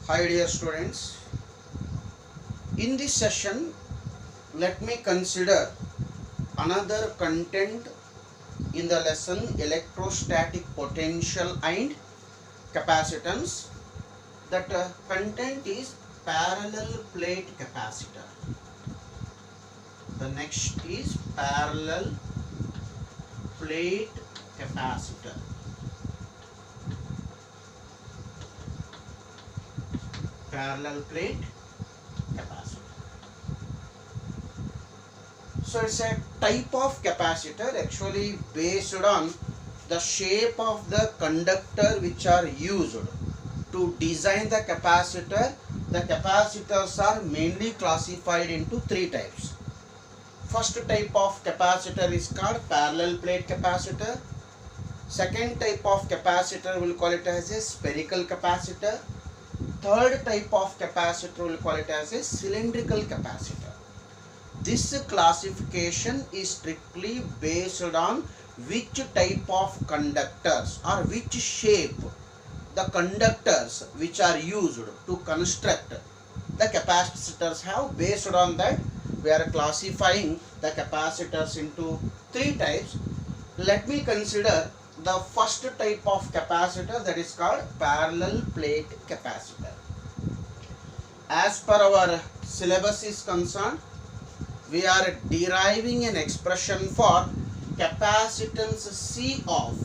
Hi dear students, in this session let me consider another content in the lesson electrostatic potential and capacitance. That content is parallel plate capacitor. The next is parallel plate capacitor. Parallel plate capacitor. So it's a type of capacitor actually based on the shape of the conductor which are used to design the capacitor. The capacitors are mainly classified into three types. First type of capacitor is called parallel plate capacitor. Second type of capacitor we'll call it as a spherical capacitor. Third type of capacitor we'll call it as a cylindrical capacitor. This classification is strictly based on which type of conductors or which shape the conductors which are used to construct the capacitors have. Based on that, we are classifying the capacitors into three types. Let me consider the first type of capacitor, that is called parallel plate capacitor. As per our syllabus is concerned, we are deriving an expression for capacitance C of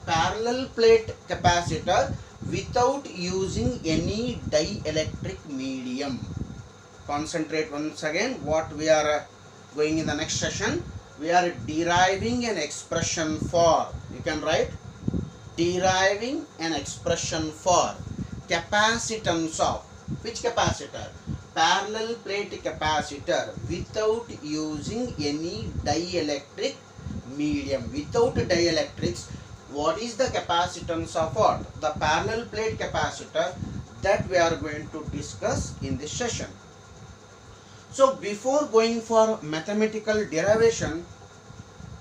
parallel plate capacitor without using any dielectric medium. Concentrate once again what we are going in the next session. We are deriving an expression for, you can write, deriving an expression for capacitance of which capacitor? Parallel plate capacitor without using any dielectric medium. Without dielectrics, what is the capacitance of what? The parallel plate capacitor, that we are going to discuss in this session. So before going for mathematical derivation,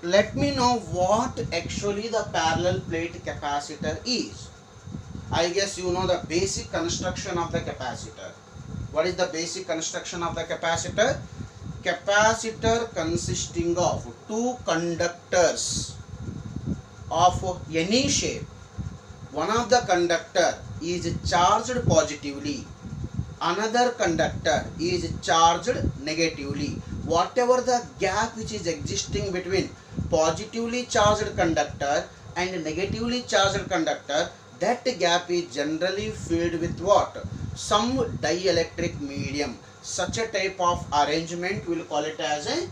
let me know what actually the parallel plate capacitor is. I guess you know the basic construction of the capacitor. What is the basic construction of the capacitor? Capacitor consisting of two conductors of any shape. One of the conductor is charged positively, another conductor is charged negatively. Whatever the gap which is existing between positively charged conductor and negatively charged conductor, that gap is generally filled with what? Some dielectric medium. Such a type of arrangement we will call it as a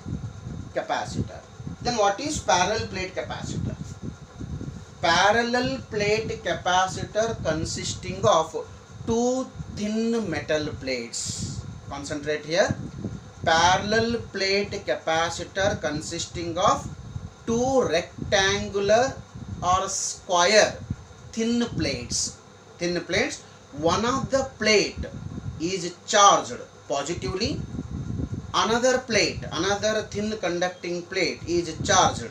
capacitor. Then what is parallel plate capacitor? Parallel plate capacitor consisting of two thin metal plates. Concentrate here. Parallel plate capacitor consisting of two rectangular or square thin plates. Thin plates. One of the plate is charged positively, another plate, another thin conducting plate is charged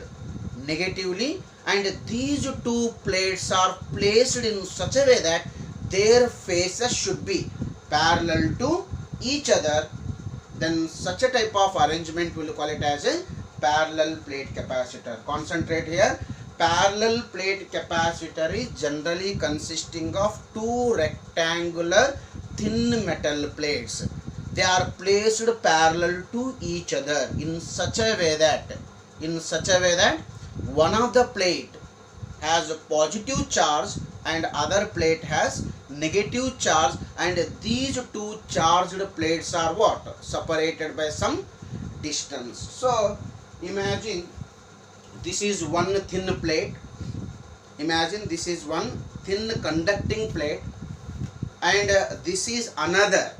negatively, and these two plates are placed in such a way that their faces should be parallel to each other. Then such a type of arrangement we will call it as a parallel plate capacitor. Concentrate here. Parallel plate capacitor is generally consisting of two rectangular thin metal plates. They are placed parallel to each other in such a way that one of the plate has a positive charge and other plate has negative charge, and these two charged plates are what? Separated by some distance. So imagine this is one thin plate. Imagine this is one thin conducting plate, and this is another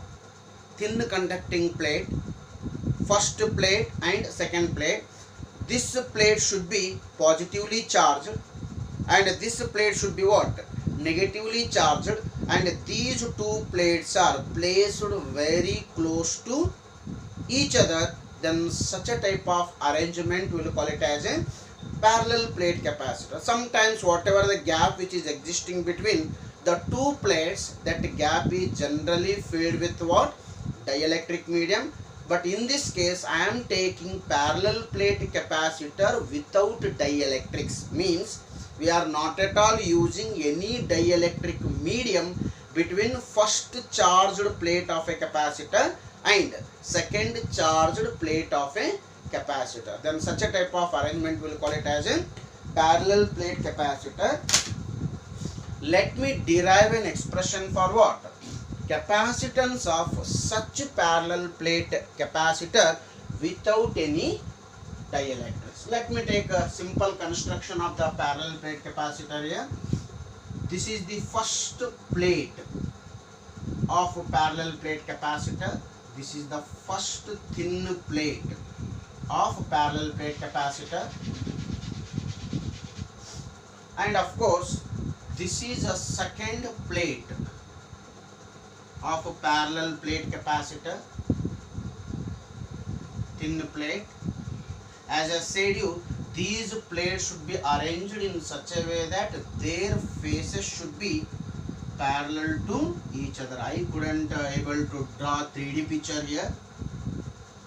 thin conducting plate. First plate and second plate. This plate should be positively charged, and this plate should be what? Negatively charged, and these two plates are placed very close to each other. Then such a type of arrangement we will call it as a parallel plate capacitor. Sometimes whatever the gap which is existing between the two plates, that gap is generally filled with what? Dielectric medium. But in this case I am taking parallel plate capacitor without dielectrics, means we are not at all using any dielectric medium between first charged plate of a capacitor and second charged plate of a capacitor. Then such a type of arrangement we will call it as a parallel plate capacitor. Let me derive an expression for what? Capacitance of such parallel plate capacitor without any dielectrics. Let me take a simple construction of the parallel plate capacitor here. This is the first plate of a parallel plate capacitor. This is the first thin plate of a parallel plate capacitor, and of course this is a second plate of a parallel plate capacitor, thin plate. As I said you, these plates should be arranged in such a way that their faces should be parallel to each other. I couldn't able to draw 3D picture here.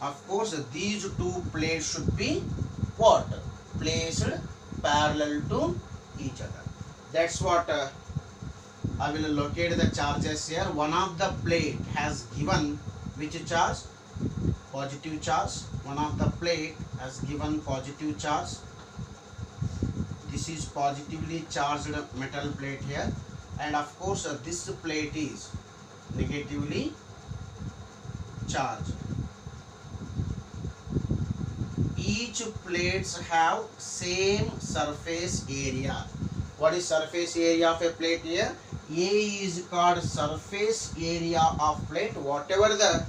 Of course these two plates should be what? Placed parallel to each other. That's what I will locate the charges here. One of the plate has given which charge? Positive charge. One of the plate has given positive charge. This is positively charged metal plate here, and of course this plate is negatively charged. Each plates have same surface area. What is surface area of a plate here? A is called surface area of plate. Whatever the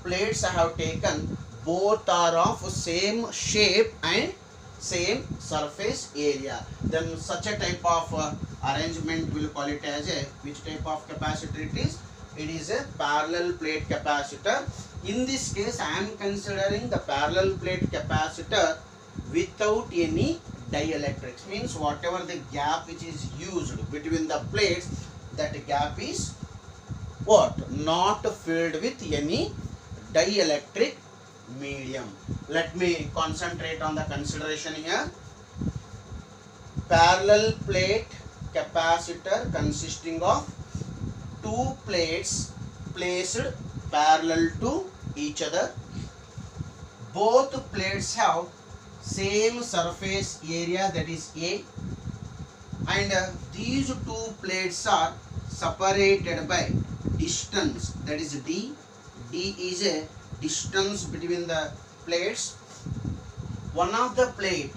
plates I have taken, both are of same shape and same surface area. Then such a type of arrangement we will call it as a, which type of capacitor it is? It is a parallel plate capacitor. In this case I am considering the parallel plate capacitor without any dielectrics, means whatever the gap which is used between the plates, that gap is what? Not filled with any dielectric medium. Let me concentrate on the consideration here. Parallel plate capacitor consisting of two plates placed parallel to each other. Both plates have same surface area, that is A, and these two plates are separated by distance, that is D. D is a distance between the plates. One of the plate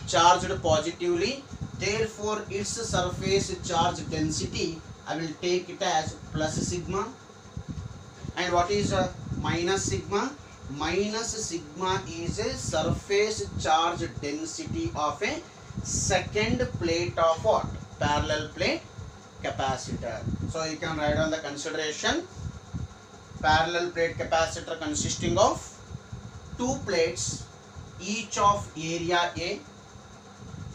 charged positively, therefore its surface charge density I will take it as plus sigma. And what is minus sigma? Minus sigma is a surface charge density of a second plate of what? Parallel plate capacitor. So you can write on the consideration. Parallel plate capacitor consisting of two plates, each of area A.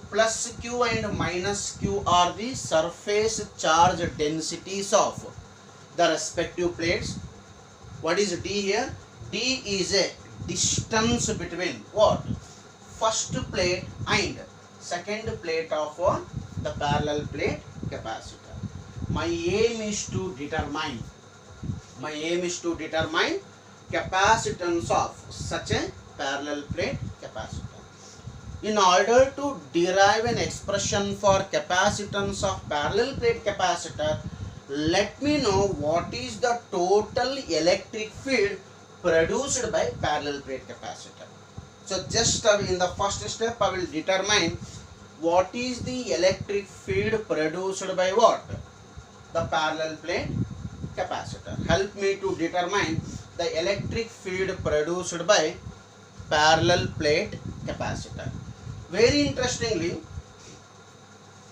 Plus Q and minus Q are the surface charge densities of the respective plates. What is D here? D is a distance between what? First plate and second plate of the parallel plate capacitor. My aim is to determine capacitance of such a parallel plate capacitor. In order to derive an expression for capacitance of parallel plate capacitor, let me know what is the total electric field produced by parallel plate capacitor. So just in the first step I will determine what is the electric field produced by what? The parallel plate capacitor. Help me to determine the electric field produced by parallel plate capacitor. Very interestingly,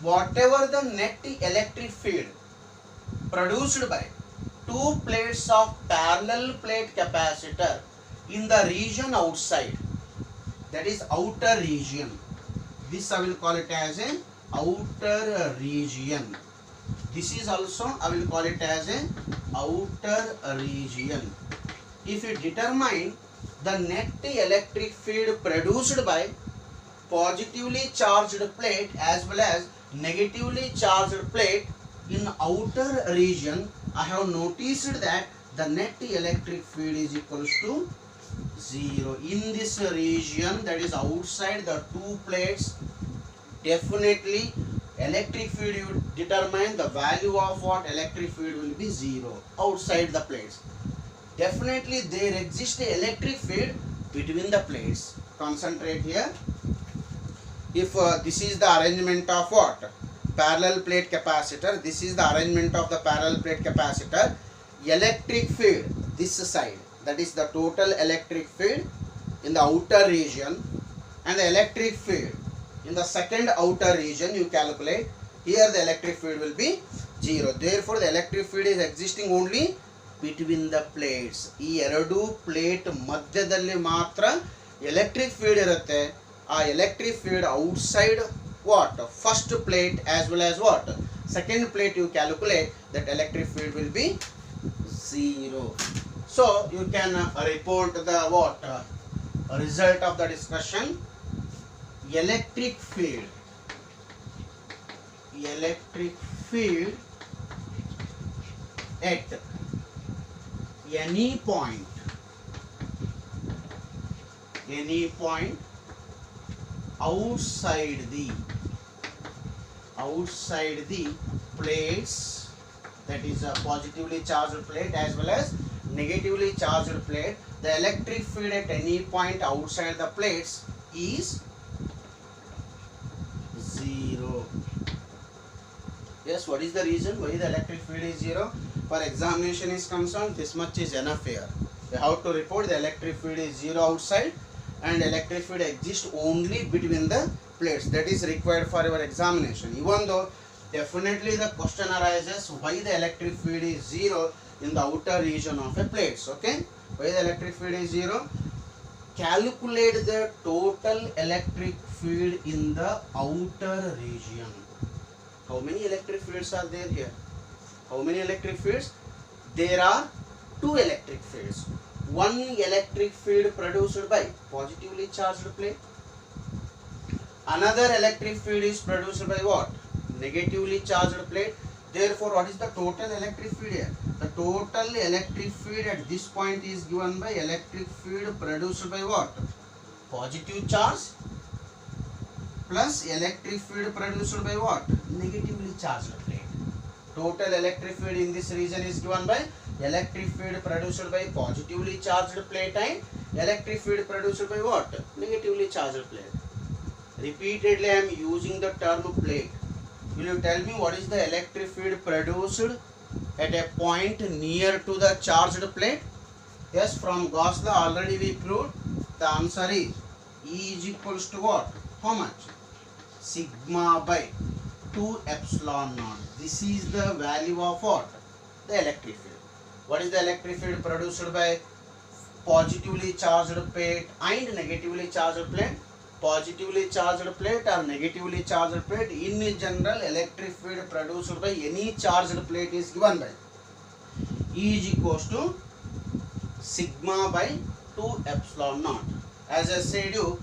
whatever the net electric field produced by two plates of parallel plate capacitor in the region outside, that is outer region, This I will call it as an outer region. This is also I will call it as an outer region. If you determine the net electric field produced by positively charged plate as well as negatively charged plate in outer region, I have noticed that the net electric field is equals to 0. In this region, that is outside the two plates, definitely electric field, you determine the value of what electric field will be 0 outside the plates. Definitely there exists a electric field between the plates. Concentrate here. If this is the arrangement of what? Parallel plate capacitor. This is the arrangement of the parallel plate capacitor. Electric field this side, that is the total electric field in the outer region, and the electric field in the second outer region you calculate. Here the electric field will be 0. Therefore the electric field is existing only between the plates. ಈ ಎರಡು plate ಮಧ್ಯದಲ್ಲಿ ಮಾತ್ರ electric field ಇರುತ್ತೆ. ಆ electric field outside what? First plate as well as what? Second plate you calculate, that electric field will be 0. So you can report the what? Result of the discussion. Electric field at any point outside the plates, that is a positively charged plate as well as negatively charged plate, the electric field at any point outside the plates is 0. Yes, what is the reason why the electric field is 0? For examination is concerned, this much is enough here. You have to report the electric field is 0 outside and electric field exists only between the plates. That is required for your examination. Even though definitely the question arises why the electric field is 0 in the outer region of a plates. Okay, why the electric field is 0? Calculate the total electric field in the outer region. How many electric fields are there here? How many electric fields? There are two electric fields. One electric field produced by positively charged plate. Another electric field is produced by what? Negatively charged plate. Therefore, what is the total electric field here? The total electric field at this point is given by electric field produced by what? Positive charge plus electric field produced by what? Negatively charged plate. Total electric field in this region is given by electric field produced by positively charged plate and electric field produced by what? Negatively charged plate. Repeatedly I am using the term plate. Will you tell me what is the electric field produced at a point near to the charged plate? Yes, from Gauss law already we proved. The answer is E is equals to what? How much? Sigma by 2 epsilon naught. This is the value of what? The electric field. What is the electric field produced by positively charged plate and negatively charged plate? Positively charged plate or negatively charged plate, in general electric field produced by any charged plate is given by E is equals to sigma by 2 epsilon naught. As I said you,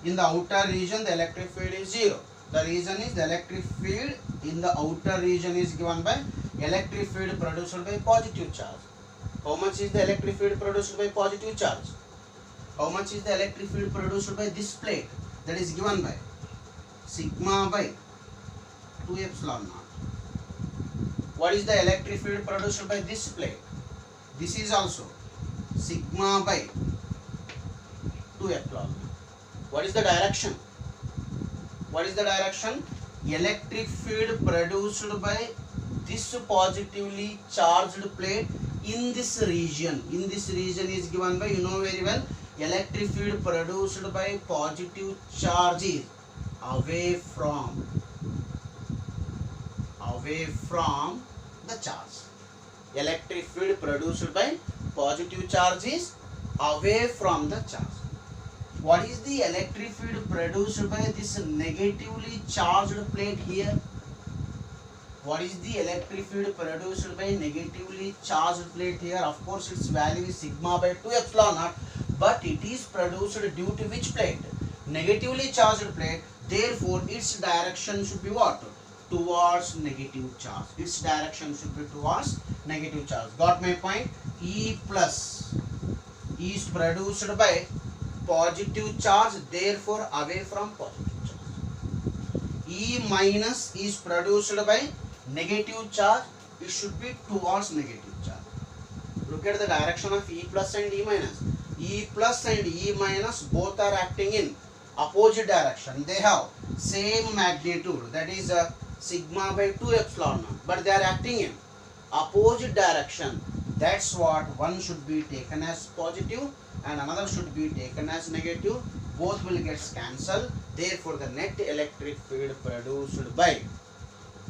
in the outer region the electric field is 0. The reason is the electric field in the outer region is given by electric field produced by positive charge. How much is the electric field produced by positive charge? How much is the electric field produced by this plate? That is given by sigma by 2 epsilon naught. What is the electric field produced by this plate? This is also sigma by 2 epsilon naught. What is the direction? What is the direction? Electric field produced by this positively charged plate in this region. In this region is given by, you know very well, electric field produced by positive charge is away from the charge. Electric field produced by positive charge is away from the charge. What is the electric field produced by this negatively charged plate here? What is the electric field produced by negatively charged plate here? Of course, its value is sigma by 2 epsilon naught, but it is produced due to which plate? Negatively charged plate. Therefore, its direction should be what? Towards negative charge. Its direction should be towards negative charge. Got my point? E plus is produced by positive charge, therefore away from positive charge. E minus is produced by negative charge, it should be towards negative charge. Look at the direction of E plus and E minus. E plus and E minus both are acting in opposite direction. They have same magnitude, that is sigma by 2 epsilon naught, but they are acting in opposite direction. That's what one should be taken as positive and another should be taken as negative. Both will get cancelled. Therefore, the net electric field produced by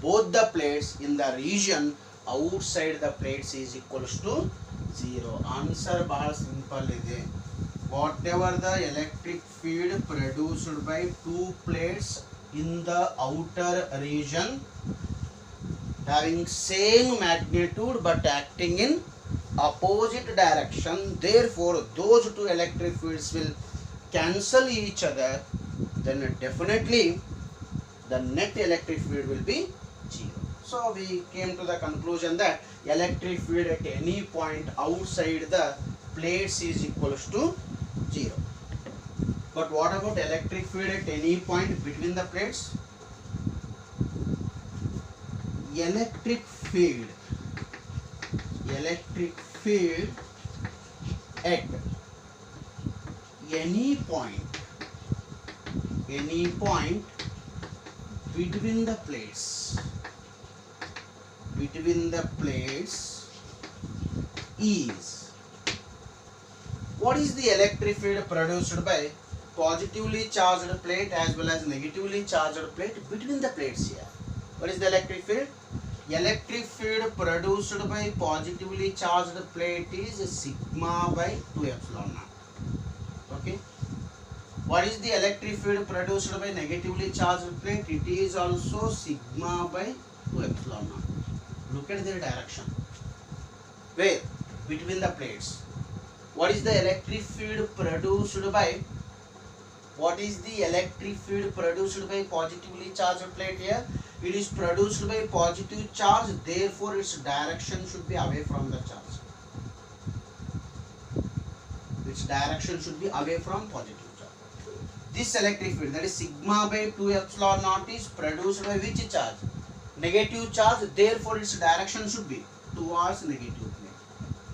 both the plates in the region outside the plates is equals to 0. Answer bahal simple ide. Whatever the electric field produced by two plates in the outer region having same magnitude but acting in opposite direction, therefore those two electric fields will cancel each other, then definitely the net electric field will be 0. So we came to the conclusion that electric field at any point outside the plates is equals to 0. But what about electric field at any point between the plates? Electric field at any point between the plates is, what is the electric field produced by positively charged plate as well as negatively charged plate between the plates here? What is the electric field? Electric field produced by positively charged plate is sigma by 2 epsilon naught. Okay. What is the electric field produced by negatively charged plate? It is also sigma by 2 epsilon naught. Look at their direction. Where? Between the plates. What is the electric field produced by? What is the electric field produced by positively charged plate here? It is produced by positive charge, therefore its direction should be away from the charge. Its direction should be away from positive charge. This electric field, that is sigma by 2 epsilon naught, is produced by which charge? Negative charge, therefore its direction should be towards negative plate.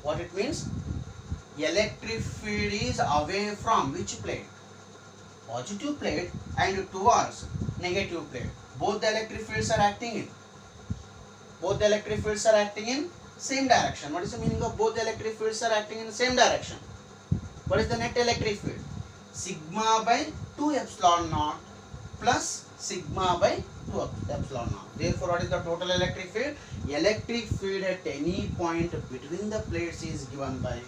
What it means? Electric field is away from which plate? Positive plate and towards negative plate. Both the electric fields are acting in same direction. What is the meaning of both the electric fields are acting in the same direction? What is the net electric field? Sigma by 2 epsilon naught plus sigma by 2 epsilon naught. Therefore, what is the total electric field? Electric field at any point between the plates is given by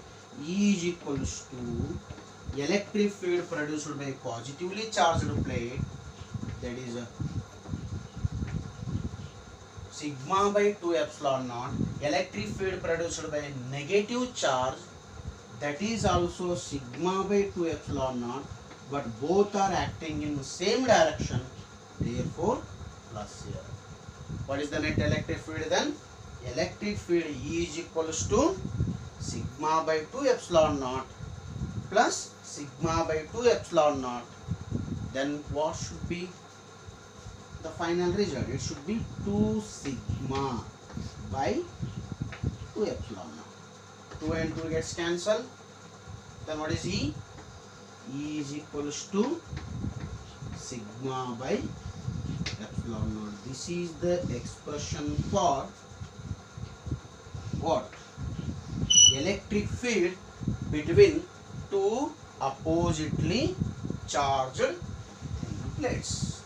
E is equals to electric field produced by positively charged plate, that is sigma by 2 epsilon naught. Electric field produced by negative charge, that is also sigma by 2 epsilon naught, but both are acting in the same direction, therefore plus here. What is the net electric field then? Electric field E is equals to sigma by 2 epsilon naught plus sigma by 2 epsilon naught. Then what should be the final result? It should be 2 sigma by 2 epsilon naught. 2 and 2 gets cancelled. Then what is E? E is equals to sigma by epsilon naught. This is the expression for what? Electric field between two oppositely charged plates.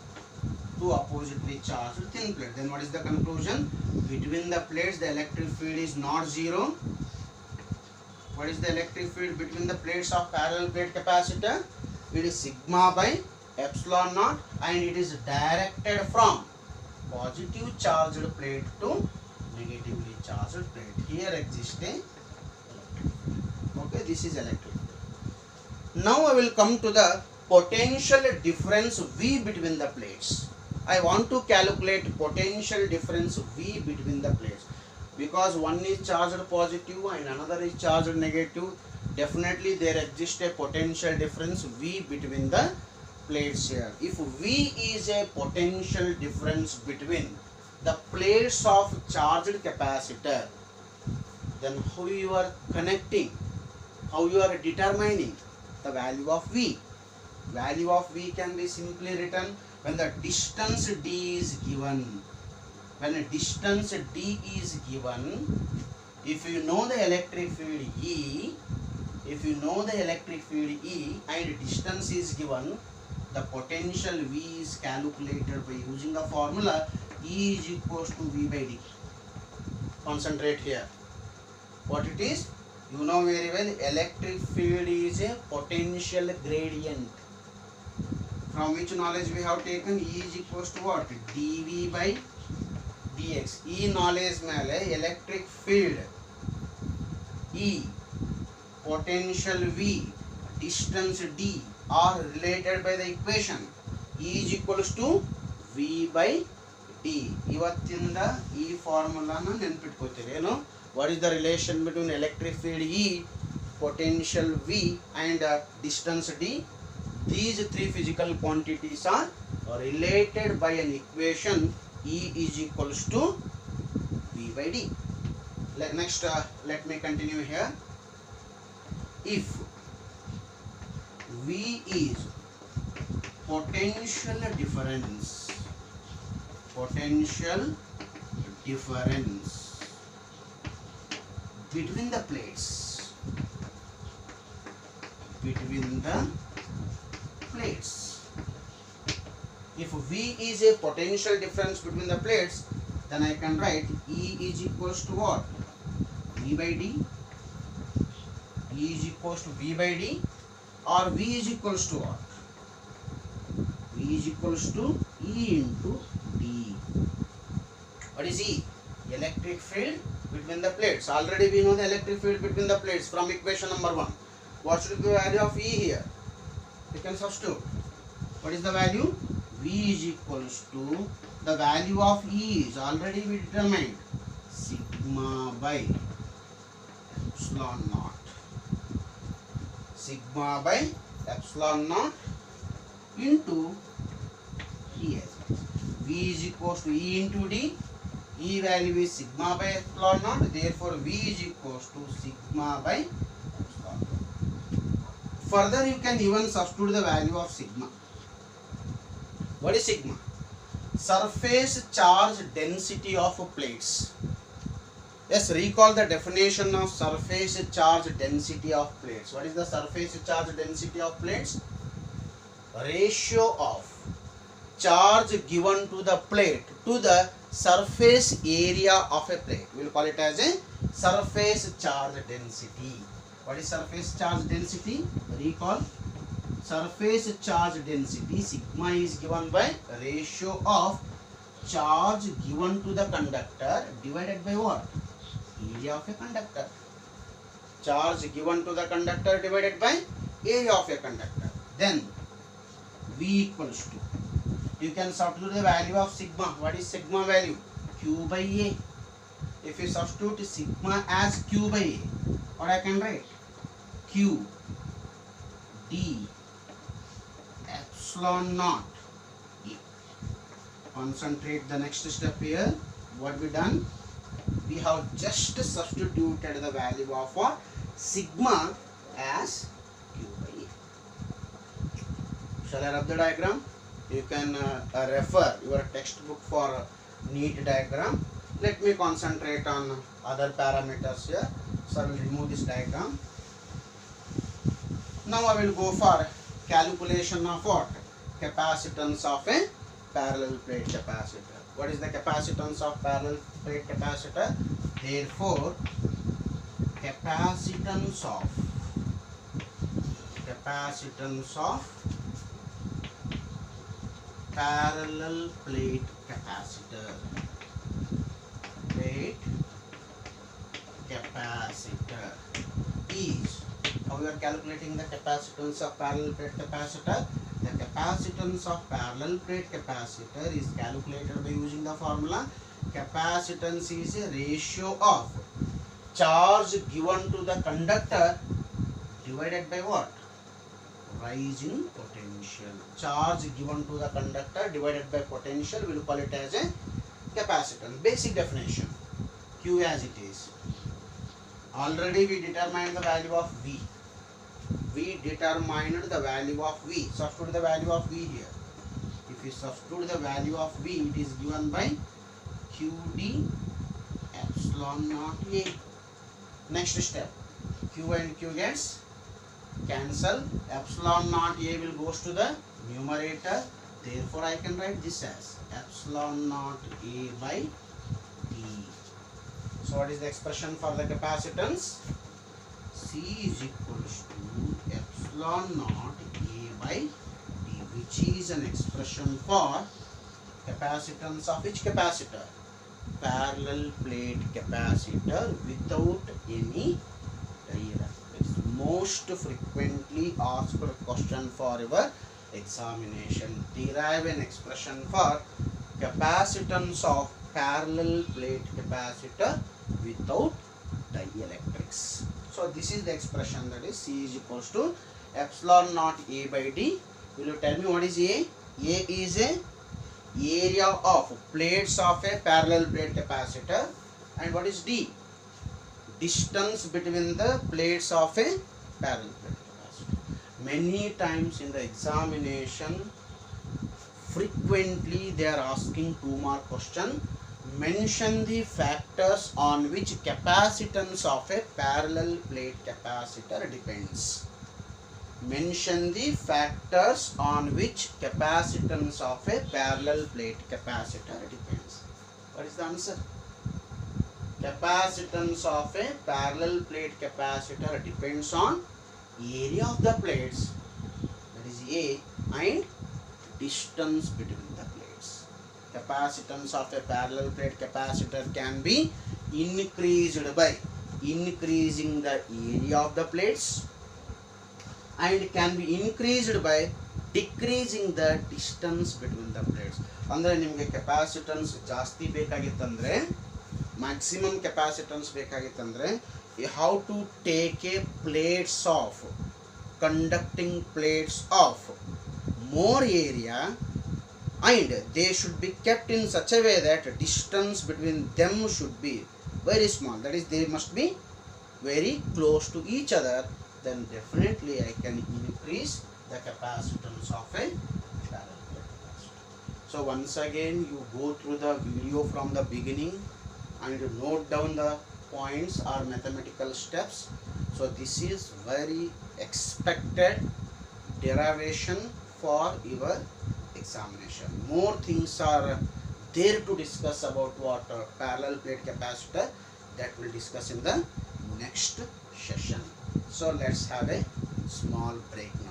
Two oppositely charged thin plates. Then what is the conclusion? Between the plates the electric field is not zero. What is the electric field between the plates of parallel plate capacitor? it is sigma by epsilon naught, and it is directed from positive charged plate to negatively charged plate. Here exists a okay, this is electric. Now I will come to the potential difference V between the plates. I want to calculate potential difference V between the plates, because one is charged positive and another is charged negative. Definitely there exists a potential difference V between the plates here. If V is a potential difference between the plates of charged capacitor, then how you are connecting, how you are determining the value of V? Value of V can be simply written when the distance D is given. When a distance D is given, if you know the electric field E, if you know the electric field E and distance is given, the potential V is calculated by using the formula E is equals to V by D. Concentrate here. What it is? You know very well, electric field is a potential gradient. From which knowledge we have taken? E is equals to what? dV by dx. E knowledge mele electric field E, potential V, distance D are related by the equation E is equals to V by D. Ivattinda E formula na nenpitkotere no. What is the relation between electric field E, potential V and distance D? These three physical quantities are related by an equation E is equals to V by D. Next, let me continue here. If V is potential difference between the plates, if V is a potential difference between the plates, then I can write E is equals to what? V by D. E is equals to V by D, or V is equals to what? V is equals to E into D. What is E? Electric field between the plates. Already we know the electric field between the plates from equation number 1. What should be the value of E here? We can substitute. What is the value? V is equals to, the value of E is already we determined, sigma by epsilon naught. Sigma by epsilon naught into E. V is equals to E into D. E value is sigma by epsilon naught. Therefore, V is equals to sigma by epsilon naught. Further, you can even substitute the value of sigma. What is sigma? Surface charge density of plates. Yes, recall the definition of surface charge density of plates. What is the surface charge density of plates? Ratio of charge given to the plate to the surface area of a plate. We will call it as a surface charge density. What is surface charge density? Recall. Surface charge density, sigma is given by ratio of charge given to the conductor divided by what? Area of a conductor. Charge given to the conductor divided by area of a conductor. Then V equals to, you can substitute the value of sigma. What is sigma value? Q by A. If you substitute sigma as Q by A, what I can write? Q D epsilon naught E. Concentrate the next step here. What we done? We have just substituted the value of what? Sigma as Q by A. Shall I rub the diagram? You can refer your textbook for neat diagram. Let me concentrate on other parameters here. So I will remove this diagram. Now I will go for calculation of what? Capacitance of a parallel plate capacitor. What is the capacitance of parallel plate capacitor? Therefore, capacitance of parallel plate capacitor. Plate capacitor is, how we are calculating the capacitance of parallel plate capacitor? The capacitance of parallel plate capacitor is calculated by using the formula. Capacitance is a ratio of charge given to the conductor divided by what? Rise in potential. Charge given to the conductor divided by potential, we will call it as a capacitance. Basic definition, Q as it is. Already we determined the value of V. We determined the value of V. Substitute the value of V here. If you substitute the value of V, it is given by QD epsilon naught A. Next step, Q and Q gets cancel. Epsilon naught A will goes to the numerator. Therefore, I can write this as epsilon naught A by D. So, what is the expression for the capacitance? C is equals to epsilon naught A by D, which is an expression for capacitance of which capacitor? Parallel plate capacitor without any dielectrics. Most frequently asked question for your examination. Derive an expression for capacitance of parallel plate capacitor without dielectrics. So this is the expression, that is C is equals to epsilon naught A by D. Will you tell me what is A? A is a area of plates of a parallel plate capacitor, and what is D? Distance between the plates of a parallel plate capacitor. Many times in the examination, frequently they are asking 2-mark question. Mention the factors on which capacitance of a parallel plate capacitor depends. Mention the factors on which capacitance of a parallel plate capacitor depends. What is the answer? Capacitance of a parallel plate capacitor depends on area of the plates, that is A, and distance between the plates. Capacitance of a parallel plate capacitor can be increased by increasing the area of the plates, and can be increased by decreasing the distance between the plates. Andre nimge capacitance ಜಾಸ್ತಿ ಬೇಕಾಗಿತ್ತಂದ್ರೆ, maximum capacitance ಬೇಕಾಗಿತ್ತಂದ್ರೆ, you have to take a plates of conducting plates of more area, and they should be kept in such a way that distance between them should be very small, that is they must be very close to each other. Then definitely I can increase the capacitance of a parallel plate capacitor. So once again you go through the video from the beginning and note down the points or mathematical steps. So this is very expected derivation for your examination. More things are there to discuss about what parallel plate capacitor, that will discuss in the next session. So let's have a small break now.